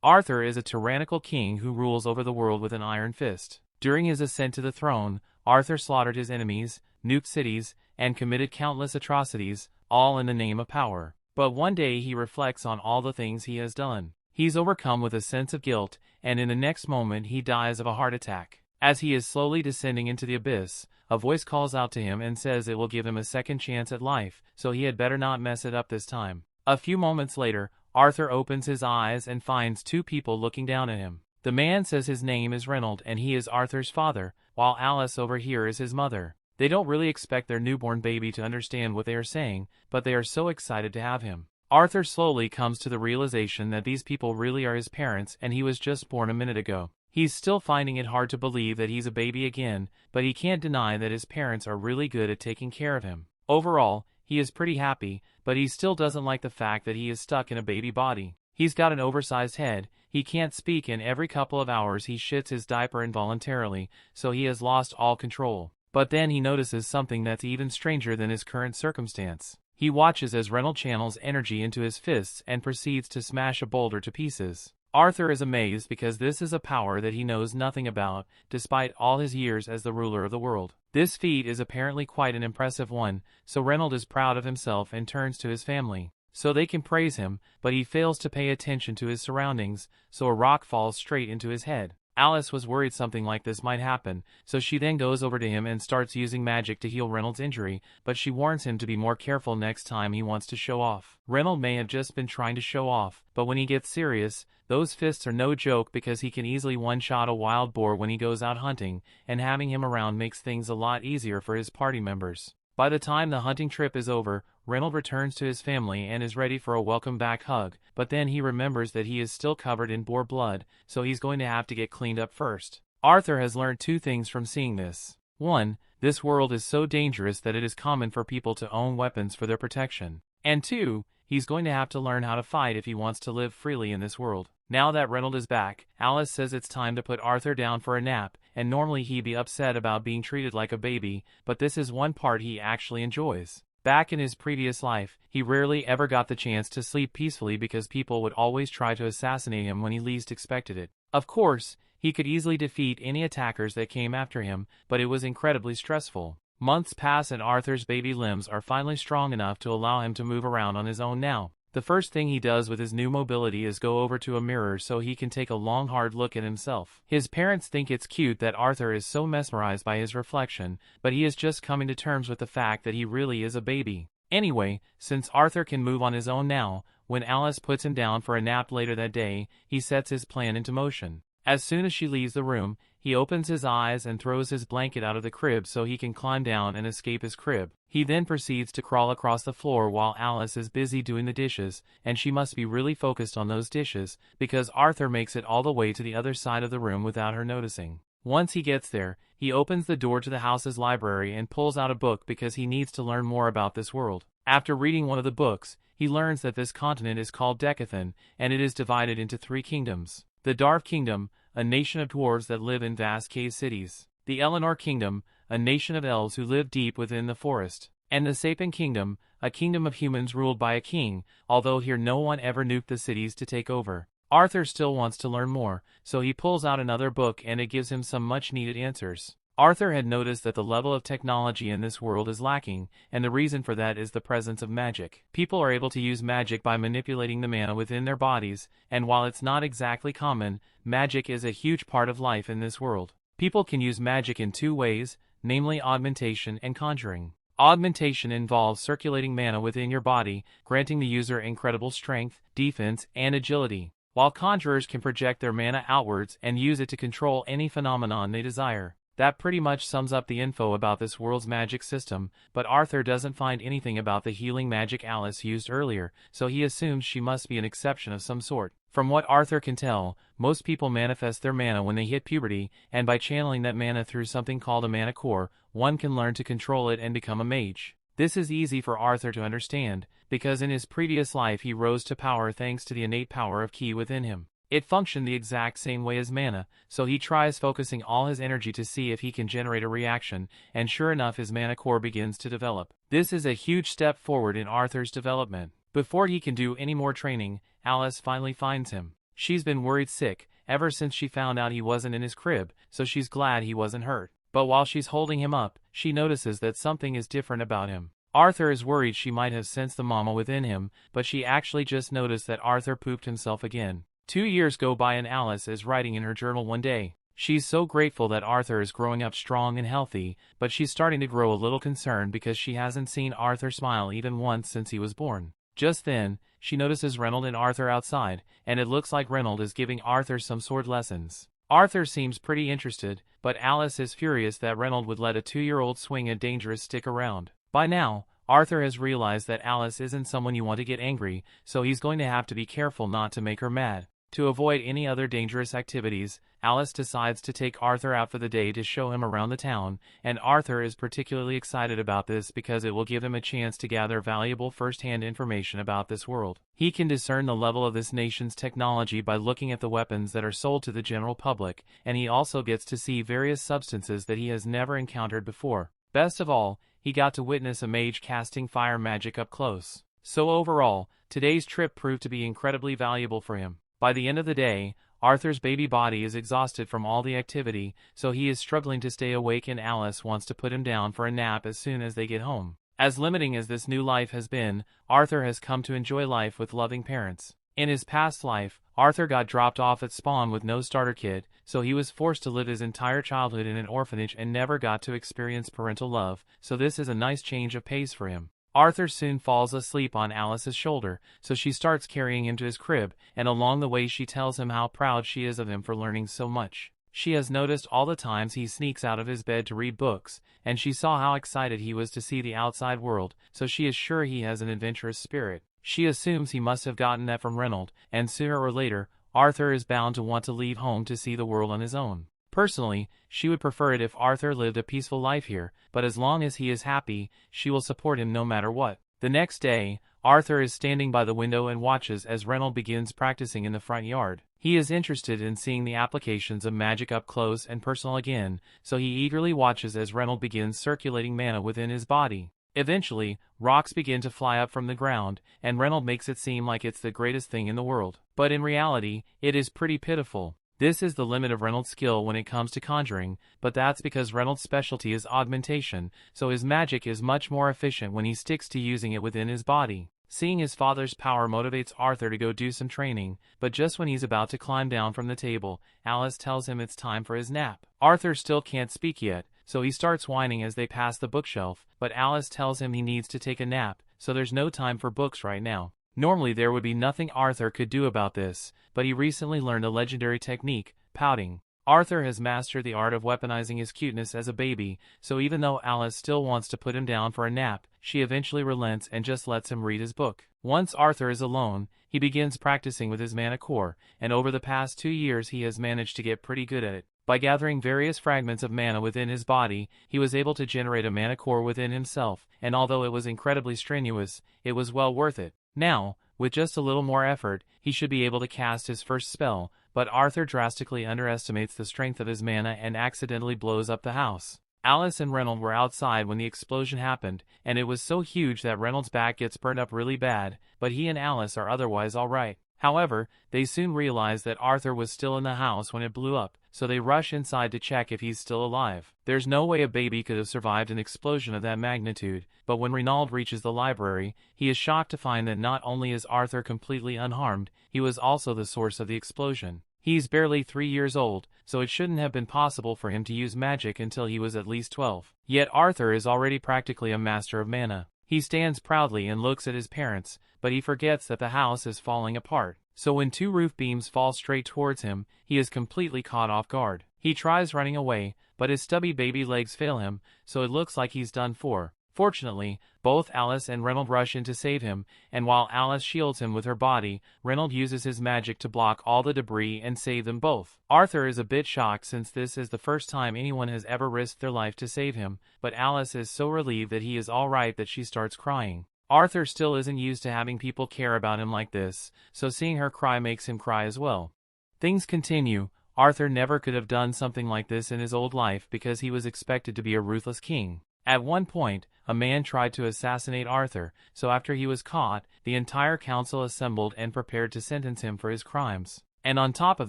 Arthur is a tyrannical king who rules over the world with an iron fist. During his ascent to the throne, Arthur slaughtered his enemies, nuked cities, and committed countless atrocities, all in the name of power. But one day he reflects on all the things he has done. He's overcome with a sense of guilt, and in the next moment he dies of a heart attack. As he is slowly descending into the abyss, a voice calls out to him and says it will give him a second chance at life, so he had better not mess it up this time. A few moments later, Arthur opens his eyes and finds two people looking down at him. The man says his name is Reynold and he is Arthur's father, while Alice over here is his mother. They don't really expect their newborn baby to understand what they are saying, but they are so excited to have him. Arthur slowly comes to the realization that these people really are his parents and he was just born a minute ago. He's still finding it hard to believe that he's a baby again, but he can't deny that his parents are really good at taking care of him. Overall, he is pretty happy, but he still doesn't like the fact that he is stuck in a baby body. He's got an oversized head, he can't speak, and every couple of hours he shits his diaper involuntarily, so he has lost all control. But then he notices something that's even stranger than his current circumstance. He watches as Reynold channels energy into his fists and proceeds to smash a boulder to pieces. Arthur is amazed because this is a power that he knows nothing about, despite all his years as the ruler of the world. This feat is apparently quite an impressive one, so Reynold is proud of himself and turns to his family, so they can praise him, but he fails to pay attention to his surroundings, so a rock falls straight into his head. Alice was worried something like this might happen, so she then goes over to him and starts using magic to heal Reynold's injury, but she warns him to be more careful next time he wants to show off. Reynold may have just been trying to show off, but when he gets serious, those fists are no joke because he can easily one-shot a wild boar when he goes out hunting, and having him around makes things a lot easier for his party members. By the time the hunting trip is over, Reynold returns to his family and is ready for a welcome back hug, but then he remembers that he is still covered in boar blood, so he's going to have to get cleaned up first. Arthur has learned two things from seeing this. 1. This world is so dangerous that it is common for people to own weapons for their protection. And 2. He's going to have to learn how to fight if he wants to live freely in this world. Now that Reynold is back, Alice says it's time to put Arthur down for a nap, and normally he'd be upset about being treated like a baby, but this is one part he actually enjoys. Back in his previous life, he rarely ever got the chance to sleep peacefully because people would always try to assassinate him when he least expected it. Of course, he could easily defeat any attackers that came after him, but it was incredibly stressful. Months pass and Arthur's baby limbs are finally strong enough to allow him to move around on his own now. The first thing he does with his new mobility is go over to a mirror so he can take a long hard look at himself. His parents think it's cute that Arthur is so mesmerized by his reflection, but he is just coming to terms with the fact that he really is a baby. Anyway, since Arthur can move on his own now, when Alice puts him down for a nap later that day, he sets his plan into motion. As soon as she leaves the room, he opens his eyes and throws his blanket out of the crib so he can climb down and escape his crib. He then proceeds to crawl across the floor while Alice is busy doing the dishes, and she must be really focused on those dishes, because Arthur makes it all the way to the other side of the room without her noticing. Once he gets there, he opens the door to the house's library and pulls out a book because he needs to learn more about this world. After reading one of the books, he learns that this continent is called Dicathen, and it is divided into 3 kingdoms. The Dwarf Kingdom, a nation of dwarves that live in vast cave cities. The Elenoir Kingdom, a nation of elves who live deep within the forest. And the Sapien Kingdom, a kingdom of humans ruled by a king, although here no one ever nuked the cities to take over. Arthur still wants to learn more, so he pulls out another book and it gives him some much-needed answers. Arthur had noticed that the level of technology in this world is lacking, and the reason for that is the presence of magic. People are able to use magic by manipulating the mana within their bodies, and while it's not exactly common, magic is a huge part of life in this world. People can use magic in 2 ways, namely augmentation and conjuring. Augmentation involves circulating mana within your body, granting the user incredible strength, defense, and agility, while conjurers can project their mana outwards and use it to control any phenomenon they desire. That pretty much sums up the info about this world's magic system, but Arthur doesn't find anything about the healing magic Alice used earlier, so he assumes she must be an exception of some sort. From what Arthur can tell, most people manifest their mana when they hit puberty, and by channeling that mana through something called a mana core, one can learn to control it and become a mage. This is easy for Arthur to understand, because in his previous life he rose to power thanks to the innate power of ki within him. It functioned the exact same way as mana, so he tries focusing all his energy to see if he can generate a reaction, and sure enough his mana core begins to develop. This is a huge step forward in Arthur's development. Before he can do any more training, Alice finally finds him. She's been worried sick ever since she found out he wasn't in his crib, so she's glad he wasn't hurt. But while she's holding him up, she notices that something is different about him. Arthur is worried she might have sensed the mama within him, but she actually just noticed that Arthur pooped himself again. 2 years go by and Alice is writing in her journal one day. She's so grateful that Arthur is growing up strong and healthy, but she's starting to grow a little concerned because she hasn't seen Arthur smile even once since he was born. Just then, she notices Reynold and Arthur outside, and it looks like Reynold is giving Arthur some sword lessons. Arthur seems pretty interested, but Alice is furious that Reynold would let a 2-year-old swing a dangerous stick around. By now, Arthur has realized that Alice isn't someone you want to get angry, so he's going to have to be careful not to make her mad. To avoid any other dangerous activities, Alice decides to take Arthur out for the day to show him around the town, and Arthur is particularly excited about this because it will give him a chance to gather valuable first-hand information about this world. He can discern the level of this nation's technology by looking at the weapons that are sold to the general public, and he also gets to see various substances that he has never encountered before. Best of all, he got to witness a mage casting fire magic up close. So overall, today's trip proved to be incredibly valuable for him. By the end of the day, Arthur's baby body is exhausted from all the activity, so he is struggling to stay awake and Alice wants to put him down for a nap as soon as they get home. As limiting as this new life has been, Arthur has come to enjoy life with loving parents. In his past life, Arthur got dropped off at spawn with no starter kit, so he was forced to live his entire childhood in an orphanage and never got to experience parental love, so this is a nice change of pace for him. Arthur soon falls asleep on Alice's shoulder, so she starts carrying him to his crib, and along the way she tells him how proud she is of him for learning so much. She has noticed all the times he sneaks out of his bed to read books, and she saw how excited he was to see the outside world, so she is sure he has an adventurous spirit. She assumes he must have gotten that from Reynold, and sooner or later, Arthur is bound to want to leave home to see the world on his own. Personally, she would prefer it if Arthur lived a peaceful life here, but as long as he is happy, she will support him no matter what. The next day, Arthur is standing by the window and watches as Reynold begins practicing in the front yard. He is interested in seeing the applications of magic up close and personal again, so he eagerly watches as Reynold begins circulating mana within his body. Eventually, rocks begin to fly up from the ground, and Reynold makes it seem like it's the greatest thing in the world. But in reality, it is pretty pitiful. This is the limit of Reynold's skill when it comes to conjuring, but that's because Reynold's specialty is augmentation, so his magic is much more efficient when he sticks to using it within his body. Seeing his father's power motivates Arthur to go do some training, but just when he's about to climb down from the table, Alice tells him it's time for his nap. Arthur still can't speak yet, so he starts whining as they pass the bookshelf, but Alice tells him he needs to take a nap, so there's no time for books right now. Normally there would be nothing Arthur could do about this, but he recently learned a legendary technique, pouting. Arthur has mastered the art of weaponizing his cuteness as a baby, so even though Alice still wants to put him down for a nap, she eventually relents and just lets him read his book. Once Arthur is alone, he begins practicing with his mana core, and over the past 2 years he has managed to get pretty good at it. By gathering various fragments of mana within his body, he was able to generate a mana core within himself, and although it was incredibly strenuous, it was well worth it. Now, with just a little more effort, he should be able to cast his first spell, but Arthur drastically underestimates the strength of his mana and accidentally blows up the house. Alice and Reynold were outside when the explosion happened, and it was so huge that Reynolds' back gets burned up really bad, but he and Alice are otherwise alright. However, they soon realize that Arthur was still in the house when it blew up, so they rush inside to check if he's still alive. There's no way a baby could have survived an explosion of that magnitude, but when Reynold reaches the library, he is shocked to find that not only is Arthur completely unharmed, he was also the source of the explosion. He's barely 3 years old, so it shouldn't have been possible for him to use magic until he was at least 12. Yet Arthur is already practically a master of mana. He stands proudly and looks at his parents, but he forgets that the house is falling apart. So when 2 roof beams fall straight towards him, he is completely caught off guard. He tries running away, but his stubby baby legs fail him, so it looks like he's done for. Fortunately, both Alice and Reynold rush in to save him, and while Alice shields him with her body, Reynold uses his magic to block all the debris and save them both. Arthur is a bit shocked since this is the first time anyone has ever risked their life to save him, but Alice is so relieved that he is alright that she starts crying. Arthur still isn't used to having people care about him like this, so seeing her cry makes him cry as well. Things continue. Arthur never could have done something like this in his old life because he was expected to be a ruthless king. At one point, a man tried to assassinate Arthur, so after he was caught, the entire council assembled and prepared to sentence him for his crimes. And on top of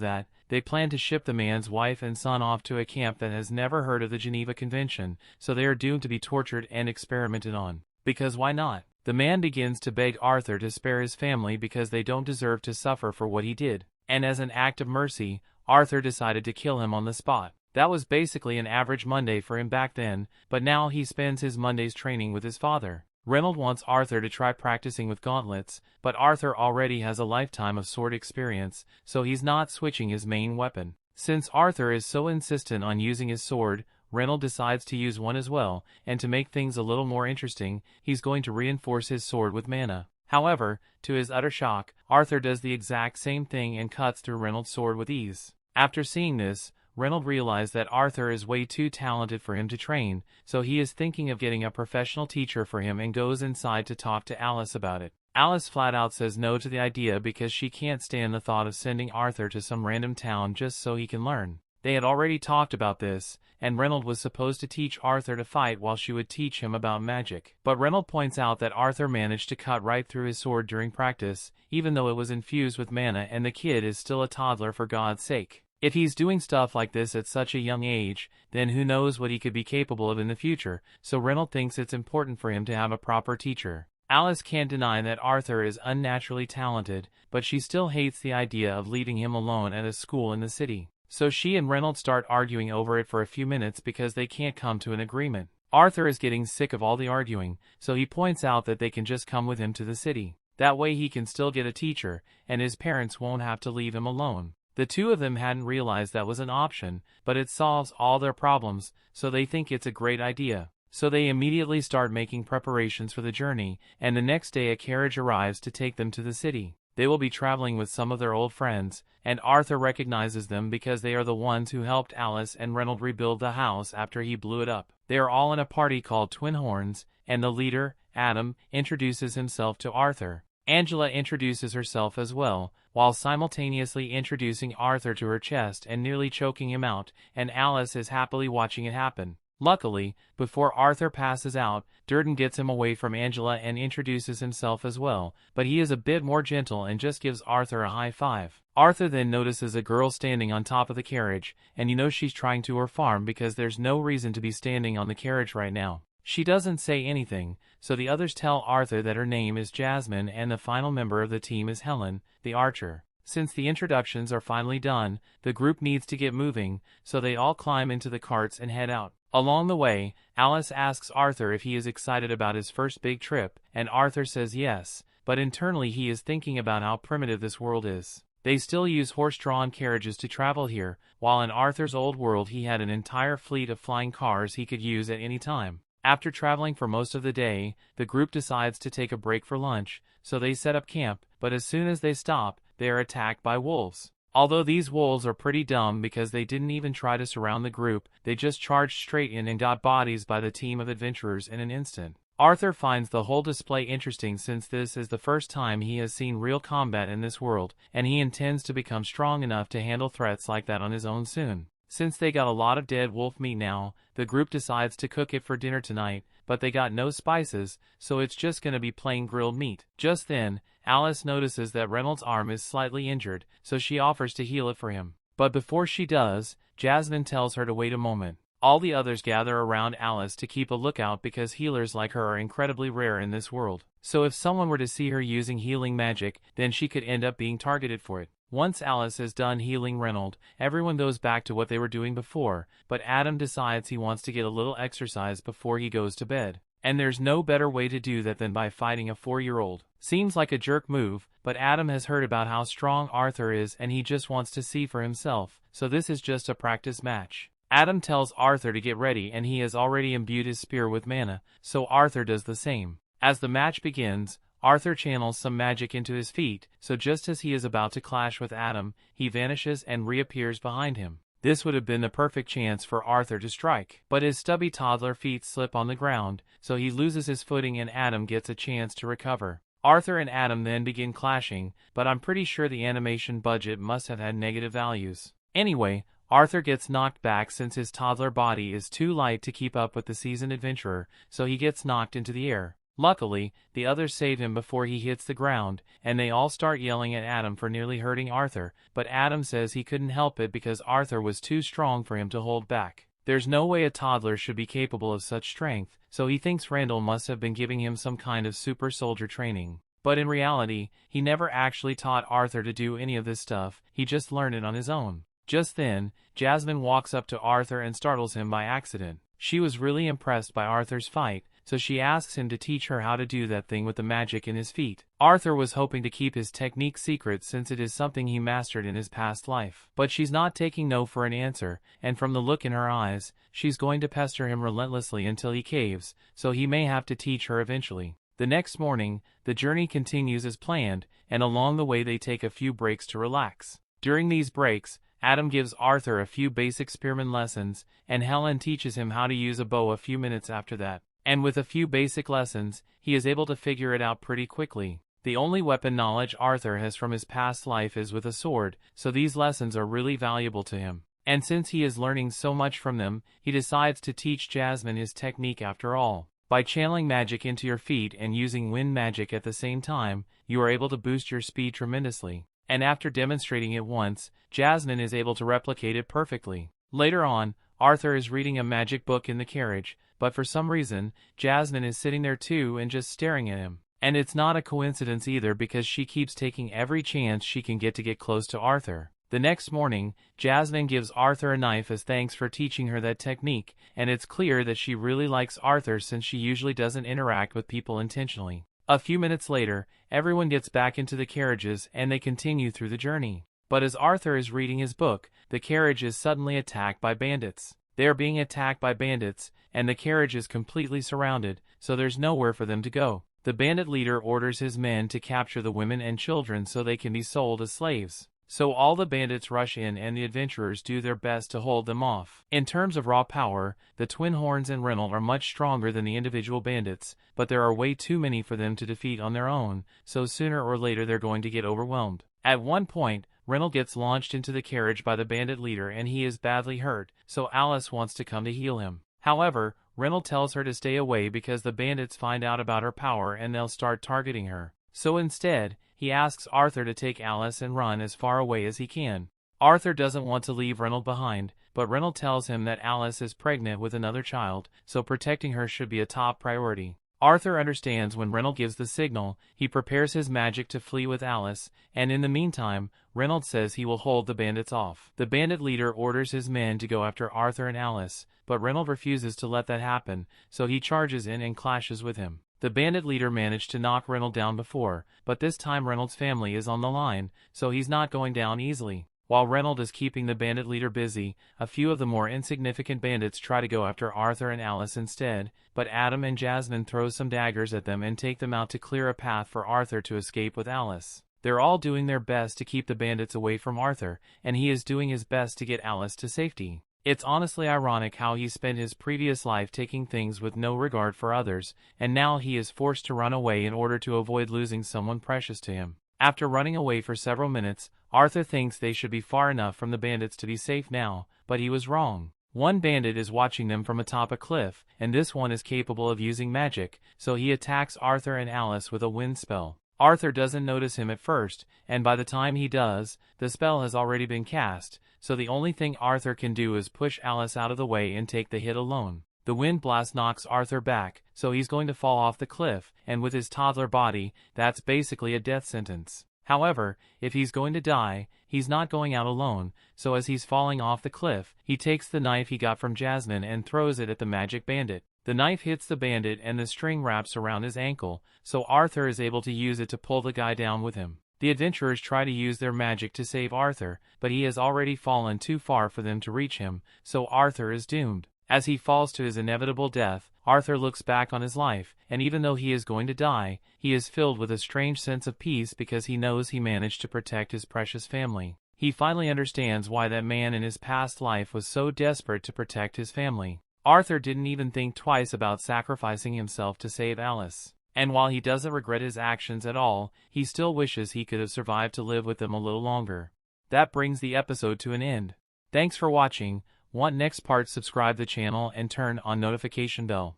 that, they plan to ship the man's wife and son off to a camp that has never heard of the Geneva Convention, so they are doomed to be tortured and experimented on. Because why not? The man begins to beg Arthur to spare his family because they don't deserve to suffer for what he did. And as an act of mercy, Arthur decided to kill him on the spot. That was basically an average Monday for him back then, but now he spends his Mondays training with his father. Reynold wants Arthur to try practicing with gauntlets, but Arthur already has a lifetime of sword experience, so he's not switching his main weapon. Since Arthur is so insistent on using his sword, Reynold decides to use one as well, and to make things a little more interesting, he's going to reinforce his sword with mana. However, to his utter shock, Arthur does the exact same thing and cuts through Reynold's sword with ease. After seeing this, Reynold realized that Arthur is way too talented for him to train, so he is thinking of getting a professional teacher for him and goes inside to talk to Alice about it. Alice flat out says no to the idea because she can't stand the thought of sending Arthur to some random town just so he can learn. They had already talked about this, and Reynold was supposed to teach Arthur to fight while she would teach him about magic. But Reynold points out that Arthur managed to cut right through his sword during practice, even though it was infused with mana and the kid is still a toddler for God's sake. If he's doing stuff like this at such a young age, then who knows what he could be capable of in the future, so Reynold thinks it's important for him to have a proper teacher. Alice can't deny that Arthur is unnaturally talented, but she still hates the idea of leaving him alone at a school in the city. So she and Reynold start arguing over it for a few minutes because they can't come to an agreement. Arthur is getting sick of all the arguing, so he points out that they can just come with him to the city. That way he can still get a teacher, and his parents won't have to leave him alone. The two of them hadn't realized that was an option, but it solves all their problems, so they think it's a great idea. So they immediately start making preparations for the journey, and the next day a carriage arrives to take them to the city. They will be traveling with some of their old friends, and Arthur recognizes them because they are the ones who helped Alice and Reynold rebuild the house after he blew it up. They are all in a party called Twin Horns, and the leader, Adam, introduces himself to Arthur. Angela introduces herself as well, while simultaneously introducing Arthur to her chest and nearly choking him out, and Alice is happily watching it happen. Luckily, before Arthur passes out, Durden gets him away from Angela and introduces himself as well, but he is a bit more gentle and just gives Arthur a high five. Arthur then notices a girl standing on top of the carriage, and you know she's trying to her farm because there's no reason to be standing on the carriage right now. She doesn't say anything, so the others tell Arthur that her name is Jasmine and the final member of the team is Helen, the archer. Since the introductions are finally done, the group needs to get moving, so they all climb into the carts and head out. Along the way, Alice asks Arthur if he is excited about his first big trip, and Arthur says yes, but internally he is thinking about how primitive this world is. They still use horse-drawn carriages to travel here, while in Arthur's old world he had an entire fleet of flying cars he could use at any time. After traveling for most of the day, the group decides to take a break for lunch, so they set up camp, but as soon as they stop, they are attacked by wolves. Although these wolves are pretty dumb because they didn't even try to surround the group, they just charged straight in and got bodies by the team of adventurers in an instant. Arthur finds the whole display interesting since this is the first time he has seen real combat in this world, and he intends to become strong enough to handle threats like that on his own soon. Since they got a lot of dead wolf meat now, the group decides to cook it for dinner tonight, but they got no spices, so it's just gonna be plain grilled meat. Just then, Alice notices that Reynold's arm is slightly injured, so she offers to heal it for him. But before she does, Jasmine tells her to wait a moment. All the others gather around Alice to keep a lookout because healers like her are incredibly rare in this world. So if someone were to see her using healing magic, then she could end up being targeted for it. Once Alice is done healing Reynold, everyone goes back to what they were doing before, but Adam decides he wants to get a little exercise before he goes to bed. And there's no better way to do that than by fighting a 4-year-old. Seems like a jerk move, but Adam has heard about how strong Arthur is and he just wants to see for himself, so this is just a practice match. Adam tells Arthur to get ready and he has already imbued his spear with mana, so Arthur does the same. As the match begins, Arthur channels some magic into his feet, so just as he is about to clash with Adam, he vanishes and reappears behind him. This would have been the perfect chance for Arthur to strike, but his stubby toddler feet slip on the ground, so he loses his footing and Adam gets a chance to recover. Arthur and Adam then begin clashing, but I'm pretty sure the animation budget must have had negative values. Anyway, Arthur gets knocked back since his toddler body is too light to keep up with the seasoned adventurer, so he gets knocked into the air. Luckily, the others save him before he hits the ground, and they all start yelling at Adam for nearly hurting Arthur, but Adam says he couldn't help it because Arthur was too strong for him to hold back. There's no way a toddler should be capable of such strength, so he thinks Randall must have been giving him some kind of super soldier training. But in reality, he never actually taught Arthur to do any of this stuff, he just learned it on his own. Just then, Jasmine walks up to Arthur and startles him by accident. She was really impressed by Arthur's fight, so she asks him to teach her how to do that thing with the magic in his feet. Arthur was hoping to keep his technique secret since it is something he mastered in his past life. But she's not taking no for an answer, and from the look in her eyes, she's going to pester him relentlessly until he caves, so he may have to teach her eventually. The next morning, the journey continues as planned, and along the way they take a few breaks to relax. During these breaks, Adam gives Arthur a few basic spearman lessons, and Helen teaches him how to use a bow a few minutes after that. And with a few basic lessons, he is able to figure it out pretty quickly. The only weapon knowledge Arthur has from his past life is with a sword, so these lessons are really valuable to him. And since he is learning so much from them, he decides to teach Jasmine his technique after all. By channeling magic into your feet and using wind magic at the same time, you are able to boost your speed tremendously. And after demonstrating it once, Jasmine is able to replicate it perfectly. Later on, Arthur is reading a magic book in the carriage, but for some reason, Jasmine is sitting there too and just staring at him. And it's not a coincidence either because she keeps taking every chance she can get to get close to Arthur. The next morning, Jasmine gives Arthur a knife as thanks for teaching her that technique, and it's clear that she really likes Arthur since she usually doesn't interact with people intentionally. A few minutes later, everyone gets back into the carriages and they continue through the journey. But as Arthur is reading his book, the carriage is suddenly attacked by bandits. They are being attacked by bandits, and the carriage is completely surrounded, so there's nowhere for them to go. The bandit leader orders his men to capture the women and children so they can be sold as slaves. So all the bandits rush in and the adventurers do their best to hold them off. In terms of raw power, the Twin Horns and Reynold are much stronger than the individual bandits, but there are way too many for them to defeat on their own, so sooner or later they're going to get overwhelmed. At one point, Reynold gets launched into the carriage by the bandit leader and he is badly hurt, so Alice wants to come to heal him. However, Reynold tells her to stay away because the bandits find out about her power and they'll start targeting her. So instead, he asks Arthur to take Alice and run as far away as he can. Arthur doesn't want to leave Reynold behind, but Reynold tells him that Alice is pregnant with another child, so protecting her should be a top priority. Arthur understands when Reynold gives the signal, he prepares his magic to flee with Alice, and in the meantime, Reynold says he will hold the bandits off. The bandit leader orders his men to go after Arthur and Alice, but Reynold refuses to let that happen, so he charges in and clashes with him. The bandit leader managed to knock Reynold down before, but this time Reynold's family is on the line, so he's not going down easily. While Reynold is keeping the bandit leader busy, a few of the more insignificant bandits try to go after Arthur and Alice instead, but Adam and Jasmine throw some daggers at them and take them out to clear a path for Arthur to escape with Alice. They're all doing their best to keep the bandits away from Arthur, and he is doing his best to get Alice to safety. It's honestly ironic how he spent his previous life taking things with no regard for others, and now he is forced to run away in order to avoid losing someone precious to him. After running away for several minutes, Arthur thinks they should be far enough from the bandits to be safe now, but he was wrong. One bandit is watching them from atop a cliff, and this one is capable of using magic, so he attacks Arthur and Alice with a wind spell. Arthur doesn't notice him at first, and by the time he does, the spell has already been cast, so the only thing Arthur can do is push Alice out of the way and take the hit alone. The wind blast knocks Arthur back, so he's going to fall off the cliff, and with his toddler body, that's basically a death sentence. However, if he's going to die, he's not going out alone, so as he's falling off the cliff, he takes the knife he got from Jasmine and throws it at the magic bandit. The knife hits the bandit and the string wraps around his ankle, so Arthur is able to use it to pull the guy down with him. The adventurers try to use their magic to save Arthur, but he has already fallen too far for them to reach him, so Arthur is doomed. As he falls to his inevitable death, Arthur looks back on his life, and even though he is going to die, he is filled with a strange sense of peace because he knows he managed to protect his precious family. He finally understands why that man in his past life was so desperate to protect his family. Arthur didn't even think twice about sacrificing himself to save Alice. And while he doesn't regret his actions at all, he still wishes he could have survived to live with them a little longer. That brings the episode to an end. Thanks for watching. Want next part? Subscribe the channel and turn on notification bell.